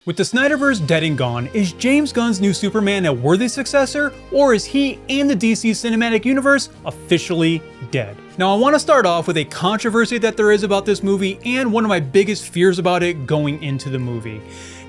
With the Snyderverse dead and gone, is James Gunn's new Superman a worthy successor, or is he and the DC Cinematic Universe officially dead? Now I want to start off with a controversy that there is about this movie and one of my biggest fears about it going into the movie.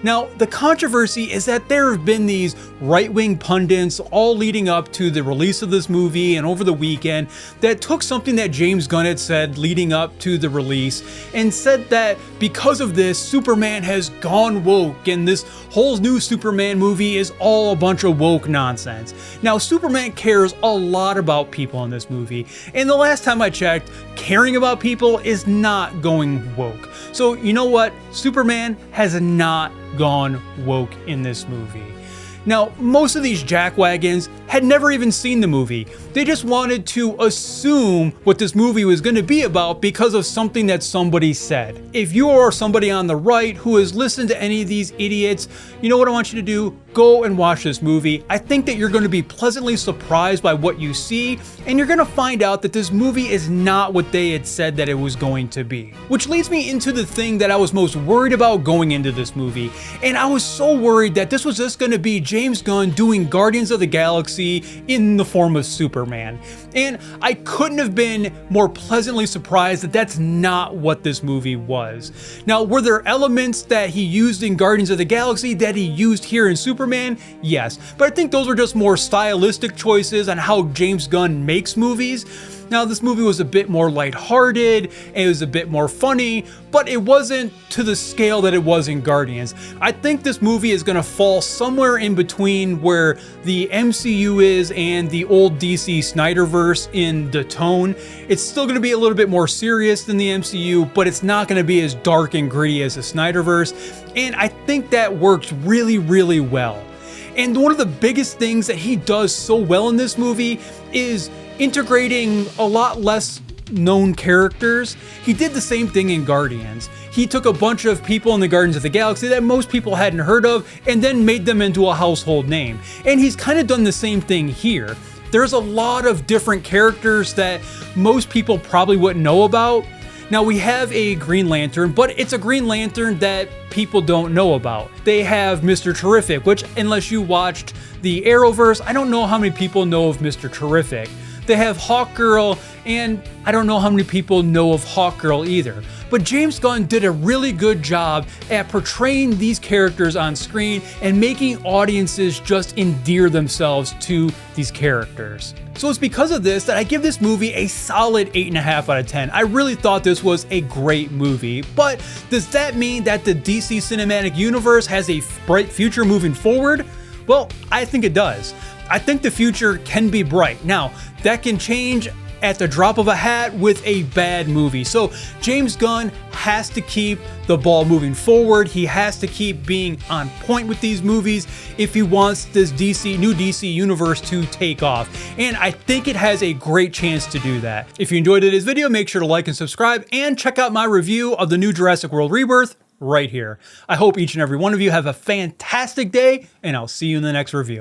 Now, the controversy is that there have been these right-wing pundits all leading up to the release of this movie and over the weekend that took something that James Gunn had said leading up to the release and said that because of this, Superman has gone woke and this whole new Superman movie is all a bunch of woke nonsense. Now, Superman cares a lot about people in this movie, and the last time I checked, caring about people is not going woke. So you know what? Superman has not gone woke in this movie. Now, most of these jackwagons had never even seen the movie. They just wanted to assume what this movie was going to be about because of something that somebody said. If you are somebody on the right who has listened to any of these idiots, you know what I want you to do? Go and watch this movie. I think that you're going to be pleasantly surprised by what you see, and you're going to find out that this movie is not what they had said that it was going to be. Which leads me into the thing that I was most worried about going into this movie, and I was so worried that this was just going to be James Gunn doing Guardians of the Galaxy in the form of Superman. And I couldn't have been more pleasantly surprised that that's not what this movie was. Now, were there elements that he used in Guardians of the Galaxy that he used here in Superman? Yes, but I think those were just more stylistic choices on how James Gunn makes movies. Now, this movie was a bit more lighthearted, it was a bit more funny, but it wasn't to the scale that it was in Guardians. I think this movie is going to fall somewhere in between where the MCU is and the old DC Snyderverse in the tone. It's still going to be a little bit more serious than the MCU, but it's not going to be as dark and gritty as the Snyderverse, and I think that works really, really well. And one of the biggest things that he does so well in this movie is integrating a lot less known characters. He did the same thing in Guardians. He took a bunch of people in the Guardians of the Galaxy that most people hadn't heard of and then made them into a household name. And he's kind of done the same thing here. There's a lot of different characters that most people probably wouldn't know about. Now, we have a Green Lantern, but it's a Green Lantern that people don't know about. They have Mr. Terrific, which unless you watched the Arrowverse, I don't know how many people know of Mr. Terrific. They have Hawkgirl, and I don't know how many people know of Hawkgirl either. But James Gunn did a really good job at portraying these characters on screen and making audiences just endear themselves to these characters. So it's because of this that I give this movie a solid 8.5 out of 10. I really thought this was a great movie, but does that mean that the DC Cinematic Universe has a bright future moving forward? Well, I think it does. I think the future can be bright. Now, that can change at the drop of a hat with a bad movie. So James Gunn has to keep the ball moving forward. He has to keep being on point with these movies if he wants this new DC universe to take off. And I think it has a great chance to do that. If you enjoyed today's video, make sure to like and subscribe and check out my review of the new Jurassic World Rebirth right here. I hope each and every one of you have a fantastic day, and I'll see you in the next review.